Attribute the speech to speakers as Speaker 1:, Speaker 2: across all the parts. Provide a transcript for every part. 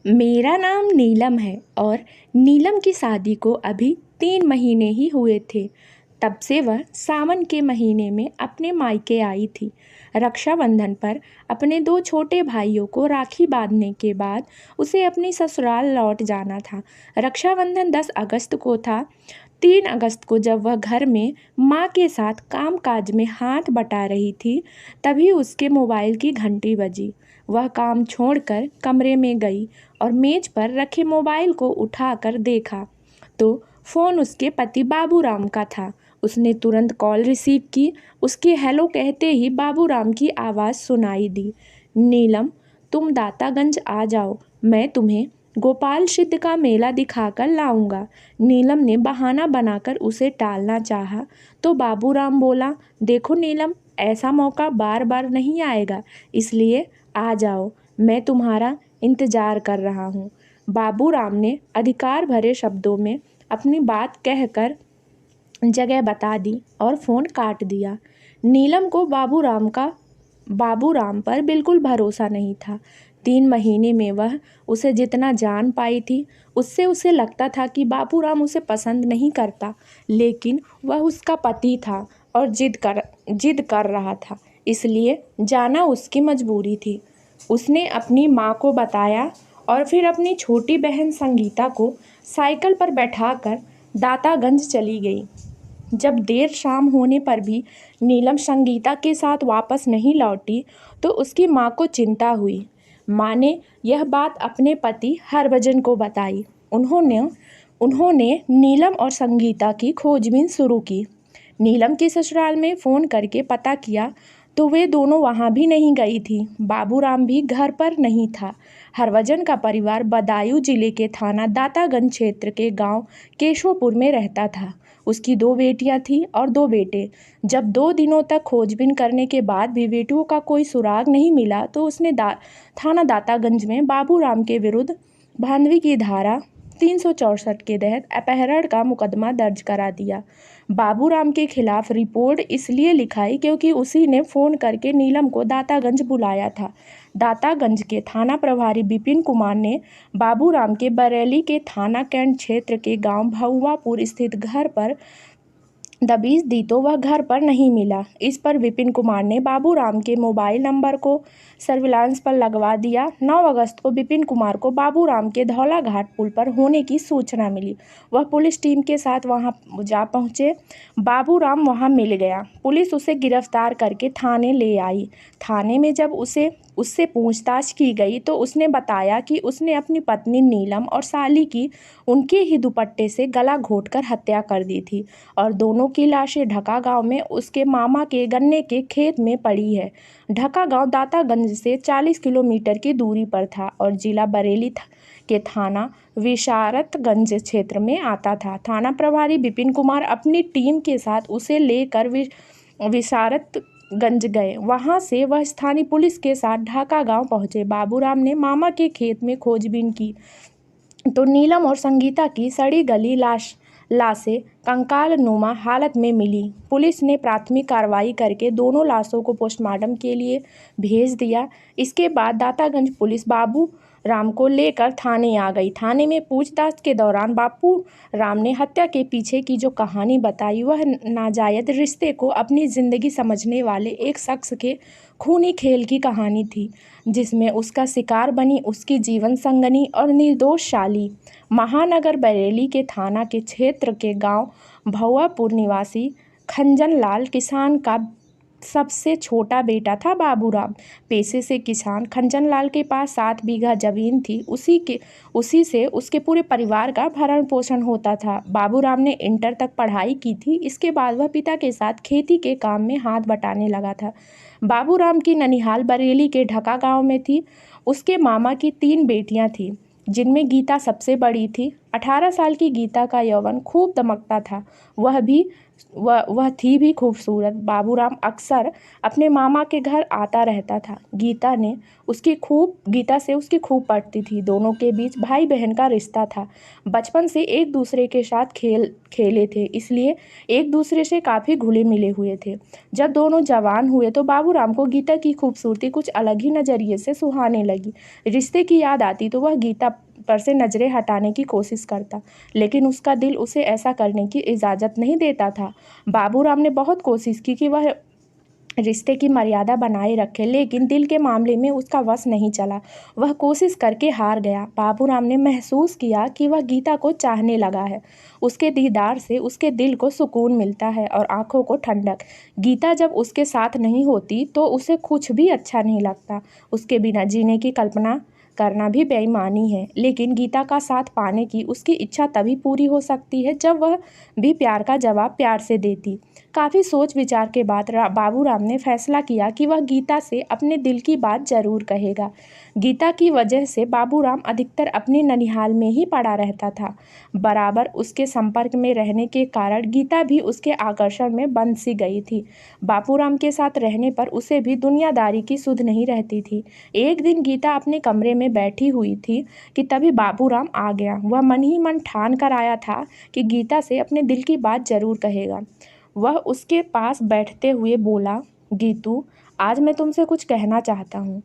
Speaker 1: मेरा नाम नीलम है और नीलम की शादी को अभी 3 महीने ही हुए थे। तब से वह सावन के महीने में अपने मायके आई थी। रक्षाबंधन पर अपने 2 छोटे भाइयों को राखी बांधने के बाद उसे अपनी ससुराल लौट जाना था। रक्षाबंधन 10 अगस्त को था। 3 अगस्त को जब वह घर में माँ के साथ काम-काज में हाथ बटा रही थी, तभी उसके मोबाइल की घंटी बजी। वह काम छोड़कर कमरे में गई और मेज पर रखे मोबाइल को उठाकर देखा, तो फ़ोन उसके पति बाबूराम का था। उसने तुरंत कॉल रिसीव की। उसके हेलो कहते ही बाबूराम की आवाज़ सुनाई दी। नीलम, तुम दातागंज आ जाओ, मैं तुम्हें गोपाल सिद्ध का मेला दिखाकर लाऊंगा। नीलम ने बहाना बनाकर उसे टालना चाहा, तो बाबूराम बोला, देखो नीलम, ऐसा मौका बार बार नहीं आएगा, इसलिए आ जाओ, मैं तुम्हारा इंतज़ार कर रहा हूँ। बाबूराम ने अधिकार भरे शब्दों में अपनी बात कहकर जगह बता दी और फ़ोन काट दिया। नीलम को बाबूराम पर बिल्कुल भरोसा नहीं था। 3 महीने में वह उसे जितना जान पाई थी, उससे उसे लगता था कि बाबूराम उसे पसंद नहीं करता, लेकिन वह उसका पति था और जिद कर रहा था, इसलिए जाना उसकी मजबूरी थी। उसने अपनी माँ को बताया और फिर अपनी छोटी बहन संगीता को साइकिल पर बैठाकर दातागंज चली गई। जब देर शाम होने पर भी नीलम संगीता के साथ वापस नहीं लौटी, तो उसकी माँ को चिंता हुई। माँ ने यह बात अपने पति हरभजन को बताई। उन्होंने नीलम और संगीता की खोजबीन शुरू की। नीलम के ससुराल में फ़ोन करके पता किया, तो वे दोनों वहाँ भी नहीं गई थी। बाबूराम भी घर पर नहीं था। हरभजन का परिवार बदायूं जिले के थाना दातागंज क्षेत्र के गांव केशवपुर में रहता था। उसकी 2 बेटियां थीं और 2 बेटे। जब 2 दिनों तक खोजबीन करने के बाद भी बेटियों का कोई सुराग नहीं मिला, तो उसने थाना दातागंज में बाबूराम के विरुद्ध धांधली की धारा 364 के तहत अपहरण का मुकदमा दर्ज करा दिया। बाबूराम के खिलाफ रिपोर्ट इसलिए लिखाई क्योंकि उसी ने फ़ोन करके नीलम को दातागंज बुलाया था। दातागंज के थाना प्रभारी विपिन कुमार ने बाबूराम के बरेली के थाना कैंट क्षेत्र के गांव भहुआपुर स्थित घर पर दबिश दी, तो वह घर पर नहीं मिला। इस पर विपिन कुमार ने बाबूराम के मोबाइल नंबर को सर्विलांस पर लगवा दिया। 9 अगस्त को विपिन कुमार को बाबूराम के धौलाघाट पुल पर होने की सूचना मिली। वह पुलिस टीम के साथ वहां जा पहुंचे। बाबूराम वहां मिल गया। पुलिस उसे गिरफ्तार करके थाने ले आई। थाने में जब उससे पूछताछ की गई, तो उसने बताया कि उसने अपनी पत्नी नीलम और साली की उनके ही दुपट्टे से गला घोंटकर हत्या कर दी थी और दोनों की लाशें ढका गांव में उसके मामा के गन्ने के खेत में पड़ी है। ढका गांव दातागंज से 40 किलोमीटर की दूरी पर था और जिला बरेली के थाना विशारतगंज क्षेत्र में आता था। थाना प्रभारी विपिन कुमार अपनी टीम के साथ उसे लेकर विशारतगंज गए। वहां से वह स्थानीय पुलिस के साथ ढाका गांव पहुंचे। बाबूराम ने मामा के खेत में खोजबीन की, तो नीलम और संगीता की सड़ी गली लाशें कंकालनुमा हालत में मिली। पुलिस ने प्राथमिक कार्रवाई करके दोनों लाशों को पोस्टमार्टम के लिए भेज दिया। इसके बाद दातागंज पुलिस बाबू राम को लेकर थाने आ गई। थाने में पूछताछ के दौरान बापू राम ने हत्या के पीछे की जो कहानी बताई, वह नाजायज रिश्ते को अपनी ज़िंदगी समझने वाले एक शख्स के खूनी खेल की कहानी थी, जिसमें उसका शिकार बनी उसकी जीवन संगनी और निर्दोष साली। महानगर बरेली के थाना के क्षेत्र के गांव भौआपुर निवासी खंजन लाल किसान का सबसे छोटा बेटा था बाबूराम। पेशे से किसान खंजन लाल के पास 7 बीघा जमीन थी। उसी से उसके पूरे परिवार का भरण पोषण होता था। बाबूराम ने इंटर तक पढ़ाई की थी। इसके बाद वह पिता के साथ खेती के काम में हाथ बटाने लगा था। बाबूराम की ननिहाल बरेली के ढका गांव में थी। उसके मामा की 3 बेटियां थीं, जिनमें गीता सबसे बड़ी थी। 18 साल की गीता का यौवन खूब दमकता था। वह थी भी खूबसूरत। बाबूराम अक्सर अपने मामा के घर आता रहता था। गीता से उसकी खूब पटती थी। दोनों के बीच भाई बहन का रिश्ता था। बचपन से एक दूसरे के साथ खेले थे, इसलिए एक दूसरे से काफ़ी घुले मिले हुए थे। जब दोनों जवान हुए तो बाबूराम को गीता की खूबसूरती कुछ अलग ही नज़रिए से सुहाने लगी। रिश्ते की याद आती तो वह गीता पर से नज़रें हटाने की कोशिश करता, लेकिन उसका दिल उसे ऐसा करने की इजाज़त नहीं देता था। बाबूराम ने बहुत कोशिश की कि वह रिश्ते की मर्यादा बनाए रखे, लेकिन दिल के मामले में उसका वश नहीं चला। वह कोशिश करके हार गया। बाबूराम ने महसूस किया कि वह गीता को चाहने लगा है। उसके दीदार से उसके दिल को सुकून मिलता है और आंखों को ठंडक। गीता जब उसके साथ नहीं होती तो उसे कुछ भी अच्छा नहीं लगता। उसके बिना जीने की कल्पना करना भी बेईमानी है, लेकिन गीता का साथ पाने की उसकी इच्छा तभी पूरी हो सकती है जब वह भी प्यार का जवाब प्यार से देती। काफ़ी सोच विचार के बाद बाबूराम ने फैसला किया कि वह गीता से अपने दिल की बात जरूर कहेगा। गीता की वजह से बाबूराम अधिकतर अपने ननिहाल में ही पड़ा रहता था। बराबर उसके संपर्क में रहने के कारण गीता भी उसके आकर्षण में बंध सी गई थी। बाबूराम के साथ रहने पर उसे भी दुनियादारी की सुध नहीं रहती थी। एक दिन गीता अपने कमरे में बैठी हुई थी कि तभी बाबूराम आ गया। वह मन ही मन ठान कर आया था कि गीता से अपने दिल की बात जरूर कहेगा। वह उसके पास बैठते हुए बोला, गीतू, आज मैं तुमसे कुछ कहना चाहता हूँ।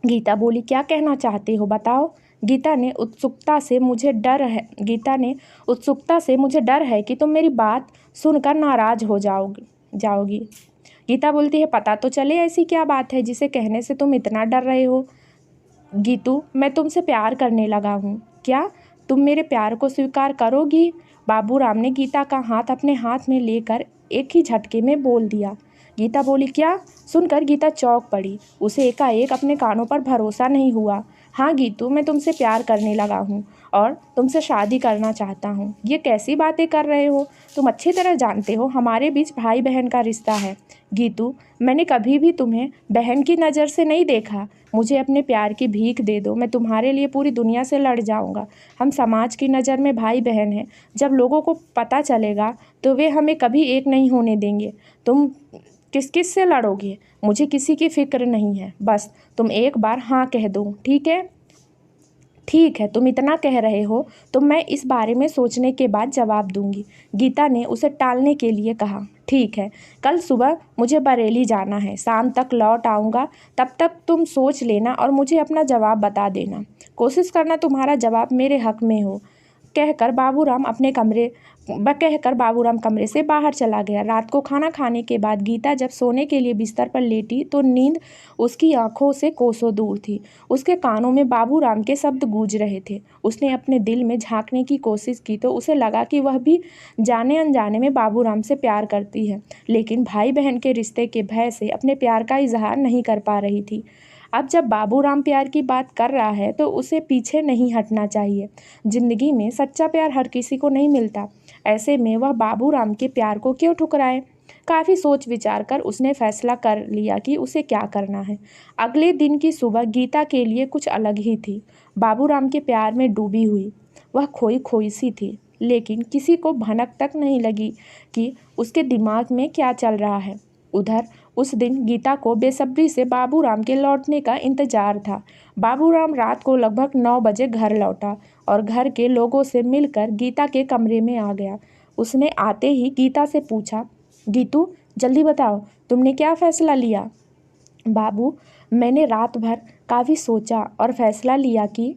Speaker 1: गीता बोली, क्या कहना चाहते हो, बताओ। गीता ने उत्सुकता से मुझे डर है कि तुम मेरी बात सुनकर नाराज हो जाओगी। गीता बोलती है, पता तो चले ऐसी क्या बात है जिसे कहने से तुम इतना डर रहे हो। गीतू, मैं तुमसे प्यार करने लगा हूँ। क्या तुम मेरे प्यार को स्वीकार करोगी? बाबूराम ने गीता का हाथ अपने हाथ में लेकर एक ही झटके में बोल दिया। गीता बोली, क्या? सुनकर गीता चौंक पड़ी। उसे एकाएक अपने कानों पर भरोसा नहीं हुआ। हाँ गीतू, मैं तुमसे प्यार करने लगा हूँ और तुमसे शादी करना चाहता हूँ। ये कैसी बातें कर रहे हो? तुम अच्छी तरह जानते हो हमारे बीच भाई बहन का रिश्ता है। गीतू, मैंने कभी भी तुम्हें बहन की नज़र से नहीं देखा। मुझे अपने प्यार की भीख दे दो, मैं तुम्हारे लिए पूरी दुनिया से लड़ जाऊंगा। हम समाज की नज़र में भाई बहन हैं। जब लोगों को पता चलेगा तो वे हमें कभी एक नहीं होने देंगे। तुम किस से लड़ोगे? मुझे किसी की फिक्र नहीं है। बस तुम एक बार हाँ कह दो, ठीक है? ठीक है, तुम इतना कह रहे हो तो मैं इस बारे में सोचने के बाद जवाब दूंगी। गीता ने उसे टालने के लिए कहा। ठीक है, कल सुबह मुझे बरेली जाना है, शाम तक लौट आऊँगा। तब तक तुम सोच लेना और मुझे अपना जवाब बता देना। कोशिश करना तुम्हारा जवाब मेरे हक में हो। कहकर बाबूराम कमरे से बाहर चला गया। रात को खाना खाने के बाद गीता जब सोने के लिए बिस्तर पर लेटी तो नींद उसकी आंखों से कोसों दूर थी। उसके कानों में बाबूराम के शब्द गूंज रहे थे। उसने अपने दिल में झांकने की कोशिश की तो उसे लगा कि वह भी जाने अनजाने में बाबूराम से प्यार करती है, लेकिन भाई बहन के रिश्ते के भय से अपने प्यार का इजहार नहीं कर पा रही थी। अब जब बाबूराम प्यार की बात कर रहा है तो उसे पीछे नहीं हटना चाहिए। जिंदगी में सच्चा प्यार हर किसी को नहीं मिलता। ऐसे में वह बाबूराम के प्यार को क्यों ठुकराए? काफ़ी सोच विचार कर उसने फैसला कर लिया कि उसे क्या करना है। अगले दिन की सुबह गीता के लिए कुछ अलग ही थी। बाबूराम के प्यार में डूबी हुई वह खोई खोई सी थी, लेकिन किसी को भनक तक नहीं लगी कि उसके दिमाग में क्या चल रहा है। उधर उस दिन गीता को बेसब्री से बाबूराम के लौटने का इंतजार था। बाबूराम रात को लगभग 9 बजे घर लौटा और घर के लोगों से मिलकर गीता के कमरे में आ गया। उसने आते ही गीता से पूछा, गीतू, जल्दी बताओ, तुमने क्या फैसला लिया? बाबू, मैंने रात भर काफ़ी सोचा और फैसला लिया कि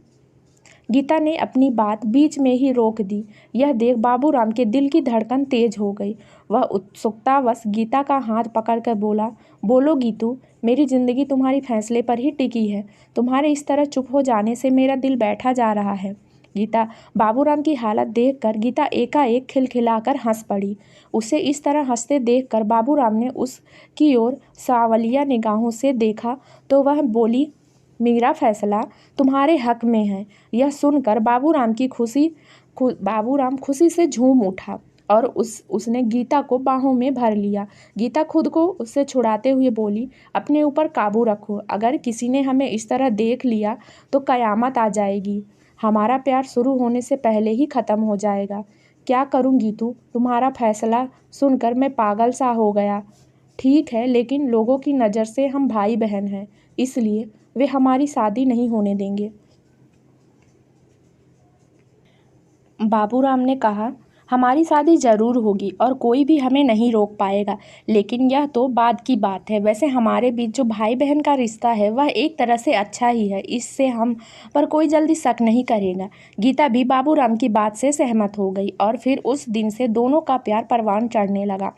Speaker 1: गीता ने अपनी बात बीच में ही रोक दी। यह देख बाबूराम के दिल की धड़कन तेज हो गई। वह उत्सुकतावश गीता का हाथ पकड़कर बोला, बोलो गीतू, मेरी ज़िंदगी तुम्हारी फैसले पर ही टिकी है। तुम्हारे इस तरह चुप हो जाने से मेरा दिल बैठा जा रहा है। बाबूराम की हालत देखकर गीता एकाएक खिलखिलाकर हंस पड़ी। उसे इस तरह हंसते देखकर बाबूराम ने उसकी ओर सावलिया निगाहों से देखा तो वह बोली, मेरा फैसला तुम्हारे हक में है। यह सुनकर बाबूराम खुशी से झूम उठा और उसने गीता को बाहों में भर लिया। गीता खुद को उससे छुड़ाते हुए बोली, अपने ऊपर काबू रखो। अगर किसी ने हमें इस तरह देख लिया तो कयामत आ जाएगी। हमारा प्यार शुरू होने से पहले ही ख़त्म हो जाएगा। क्या करूं गीतू, तुम्हारा फैसला सुनकर मैं पागल सा हो गया। ठीक है, लेकिन लोगों की नज़र से हम भाई बहन हैं, इसलिए वे हमारी शादी नहीं होने देंगे। बाबूराम ने कहा, हमारी शादी ज़रूर होगी और कोई भी हमें नहीं रोक पाएगा, लेकिन यह तो बाद की बात है। वैसे हमारे बीच जो भाई बहन का रिश्ता है वह एक तरह से अच्छा ही है, इससे हम पर कोई जल्दी शक नहीं करेगा। गीता भी बाबूराम की बात से सहमत हो गई और फिर उस दिन से दोनों का प्यार परवान चढ़ने लगा।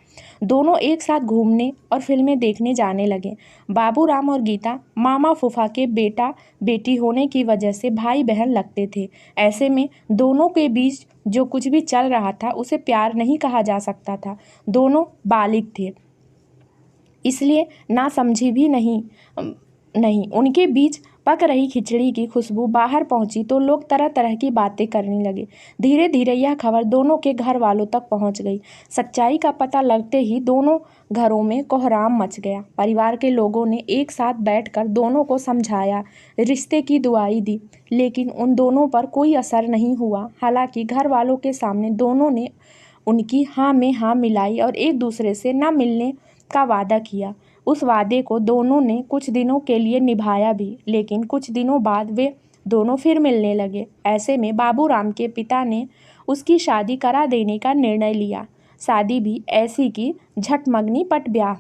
Speaker 1: दोनों एक साथ घूमने और फिल्में देखने जाने लगे। बाबूराम और गीता मामा फूफा के बेटा बेटी होने की वजह से भाई बहन लगते थे। ऐसे में दोनों के बीच जो कुछ भी चल रहा था उसे प्यार नहीं कहा जा सकता था। दोनों बालिग थे, इसलिए नासमझी भी नहीं। उनके बीच पक रही खिचड़ी की खुशबू बाहर पहुंची तो लोग तरह तरह की बातें करने लगे। धीरे धीरे यह खबर दोनों के घर वालों तक पहुंच गई। सच्चाई का पता लगते ही दोनों घरों में कोहराम मच गया। परिवार के लोगों ने एक साथ बैठकर दोनों को समझाया, रिश्ते की दुआई दी, लेकिन उन दोनों पर कोई असर नहीं हुआ। हालांकि घर वालों के सामने दोनों ने उनकी हाँ में हाँ मिलाई और एक दूसरे से न मिलने का वादा किया। उस वादे को दोनों ने कुछ दिनों के लिए निभाया भी, लेकिन कुछ दिनों बाद वे दोनों फिर मिलने लगे। ऐसे में बाबूराम के पिता ने उसकी शादी करा देने का निर्णय लिया। शादी भी ऐसी की झटमगनी पट ब्याह।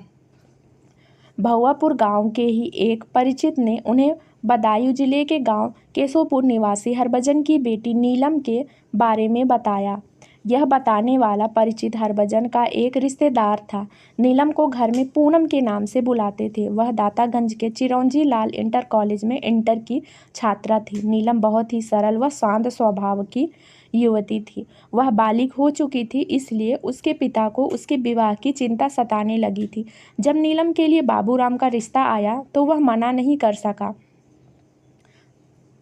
Speaker 1: भौवापुर गांव के ही एक परिचित ने उन्हें बदायूं जिले के गांव केशवपुर निवासी हरभजन की बेटी नीलम के बारे में बताया। यह बताने वाला परिचित हरभजन का एक रिश्तेदार था। नीलम को घर में पूनम के नाम से बुलाते थे। वह दातागंज के चिरौंजी लाल इंटर कॉलेज में इंटर की छात्रा थी। नीलम बहुत ही सरल व शांत स्वभाव की युवती थी। वह बालिग हो चुकी थी, इसलिए उसके पिता को उसके विवाह की चिंता सताने लगी थी। जब नीलम के लिए बाबूराम का रिश्ता आया तो वह मना नहीं कर सका।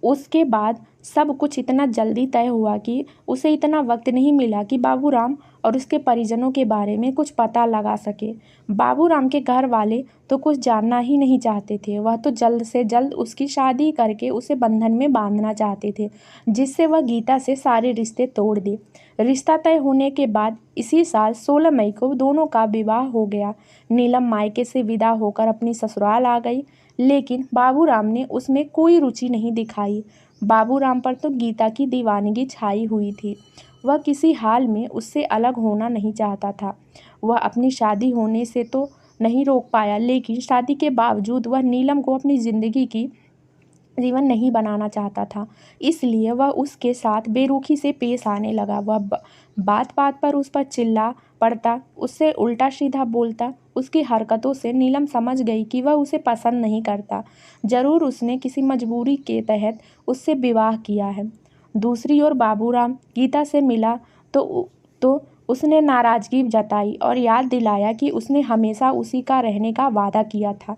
Speaker 1: उसके बाद सब कुछ इतना जल्दी तय हुआ कि उसे इतना वक्त नहीं मिला कि बाबूराम और उसके परिजनों के बारे में कुछ पता लगा सके। बाबूराम के घर वाले तो कुछ जानना ही नहीं चाहते थे। वह तो जल्द से जल्द उसकी शादी करके उसे बंधन में बांधना चाहते थे, जिससे वह गीता से सारे रिश्ते तोड़ दे। रिश्ता तय होने के बाद इसी साल 16 मई को दोनों का विवाह हो गया। नीलम मायके से विदा होकर अपनी ससुराल आ गई, लेकिन बाबूराम ने उसमें कोई रुचि नहीं दिखाई। बाबूराम पर तो गीता की दीवानगी छाई हुई थी। वह किसी हाल में उससे अलग होना नहीं चाहता था। वह अपनी शादी होने से तो नहीं रोक पाया, लेकिन शादी के बावजूद वह नीलम को अपनी ज़िंदगी की जीवन नहीं बनाना चाहता था, इसलिए वह उसके साथ बेरुखी से पेश आने लगा। वह बात बात पर उस पर चिल्ला पड़ता, उससे उल्टा सीधा बोलता। उसकी हरकतों से नीलम समझ गई कि वह उसे पसंद नहीं करता। ज़रूर उसने किसी मजबूरी के तहत उससे विवाह किया है। दूसरी ओर बाबूराम गीता से मिला तो उसने नाराज़गी जताई और याद दिलाया कि उसने हमेशा उसी का रहने का वादा किया था।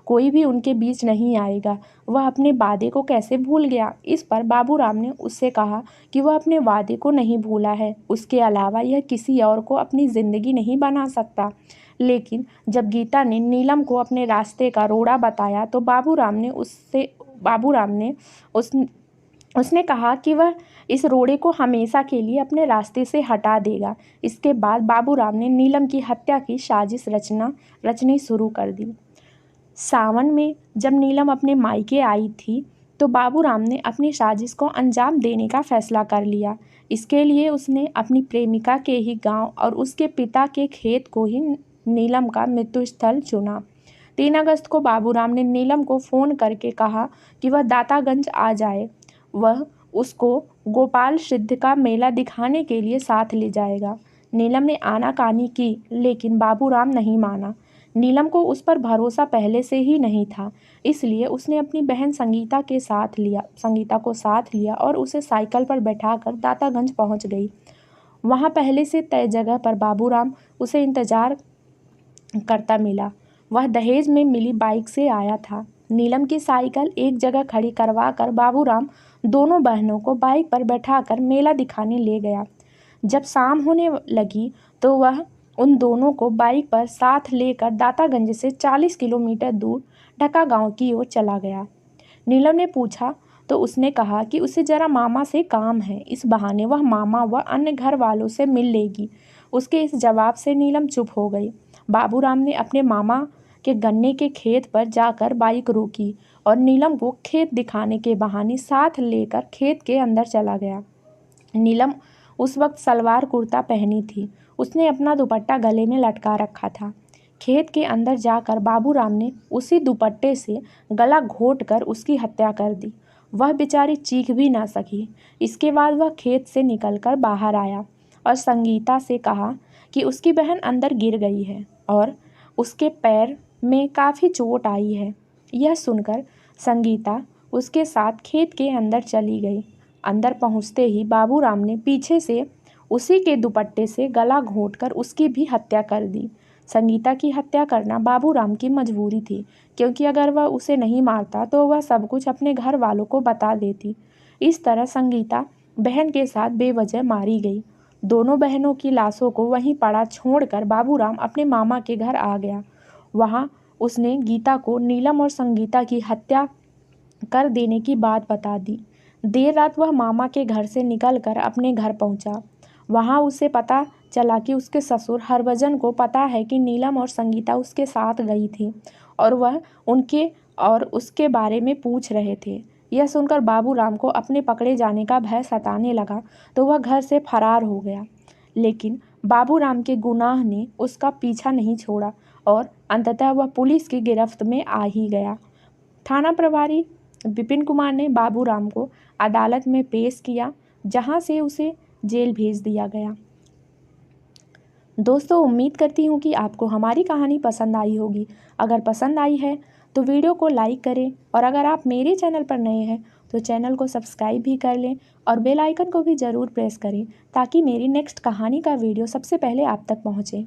Speaker 1: कोई भी उनके बीच नहीं आएगा। वह अपने वादे को कैसे भूल गया? इस पर बाबूराम ने उससे कहा कि वह अपने वादे को नहीं भूला है, उसके अलावा यह किसी और को अपनी ज़िंदगी नहीं बना सकता। लेकिन जब गीता ने नीलम को अपने रास्ते का रोड़ा बताया तो उसने कहा कि वह इस रोड़े को हमेशा के लिए अपने रास्ते से हटा देगा। इसके बाद बाबूराम ने नीलम की हत्या की साजिश रचनी शुरू कर दी। सावन में जब नीलम अपने मायके आई थी तो बाबूराम ने अपनी साजिश को अंजाम देने का फैसला कर लिया। इसके लिए उसने अपनी प्रेमिका के ही गांव और उसके पिता के खेत को ही नीलम का मृत्यु स्थल चुना। 3 अगस्त को बाबूराम ने नीलम को फ़ोन करके कहा कि वह दातागंज आ जाए। वह उसको गोपाल सिद्ध का मेला दिखाने के लिए साथ ले जाएगा। नीलम ने आनाकानी की, लेकिन बाबूराम नहीं माना। नीलम को उस पर भरोसा पहले से ही नहीं था, इसलिए उसने अपनी बहन संगीता को साथ लिया और उसे साइकिल पर बैठाकर दातागंज पहुंच गई। वहां पहले से तय जगह पर बाबूराम उसे इंतजार करता मिला। वह दहेज में मिली बाइक से आया था। नीलम की साइकिल एक जगह खड़ी करवाकर बाबूराम दोनों बहनों को बाइक पर बैठाकर मेला दिखाने ले गया। जब शाम होने लगी तो वह उन दोनों को बाइक पर साथ लेकर दातागंज से 40 किलोमीटर दूर ढका गांव की ओर चला गया। नीलम ने पूछा, तो उसने कहा कि उसे ज़रा मामा से काम है, इस बहाने वह मामा व अन्य घर वालों से मिल लेगी। उसके इस जवाब से नीलम चुप हो गई। बाबूराम ने अपने मामा के गन्ने के खेत पर जाकर बाइक रोकी और नीलम को खेत दिखाने के बहाने साथ लेकर खेत के अंदर चला गया। नीलम उस वक्त सलवार कुर्ता पहनी थी। उसने अपना दुपट्टा गले में लटका रखा था। खेत के अंदर जाकर बाबूराम ने उसी दुपट्टे से गला घोंटकर उसकी हत्या कर दी। वह बेचारी चीख भी ना सकी। इसके बाद वह खेत से निकलकर बाहर आया और संगीता से कहा कि उसकी बहन अंदर गिर गई है और उसके पैर में काफ़ी चोट आई है। यह सुनकर संगीता उसके साथ खेत के अंदर चली गई। अंदर पहुंचते ही बाबूराम ने पीछे से उसी के दुपट्टे से गला घोंटकर उसकी भी हत्या कर दी। संगीता की हत्या करना बाबूराम की मजबूरी थी, क्योंकि अगर वह उसे नहीं मारता तो वह सब कुछ अपने घर वालों को बता देती। इस तरह संगीता बहन के साथ बेवजह मारी गई। दोनों बहनों की लाशों को वहीं पड़ा छोड़कर बाबूराम अपने मामा के घर आ गया। वहाँ उसने गीता को नीलम और संगीता की हत्या कर देने की बात बता दी। देर रात वह मामा के घर से निकलकर अपने घर पहुंचा। वहां उसे पता चला कि उसके ससुर हरभजन को पता है कि नीलम और संगीता उसके साथ गई थी और वह उनके और उसके बारे में पूछ रहे थे। यह सुनकर बाबूराम को अपने पकड़े जाने का भय सताने लगा तो वह घर से फरार हो गया। लेकिन बाबूराम के गुनाह ने उसका पीछा नहीं छोड़ा और अंततः वह पुलिस की गिरफ्त में आ ही गया। थाना प्रभारी विपिन कुमार ने बाबूराम को अदालत में पेश किया, जहां से उसे जेल भेज दिया गया। दोस्तों, उम्मीद करती हूँ कि आपको हमारी कहानी पसंद आई होगी। अगर पसंद आई है तो वीडियो को लाइक करें और अगर आप मेरे चैनल पर नए हैं तो चैनल को सब्सक्राइब भी कर लें और बेल आइकन को भी ज़रूर प्रेस करें ताकि मेरी नेक्स्ट कहानी का वीडियो सबसे पहले आप तक पहुँचे।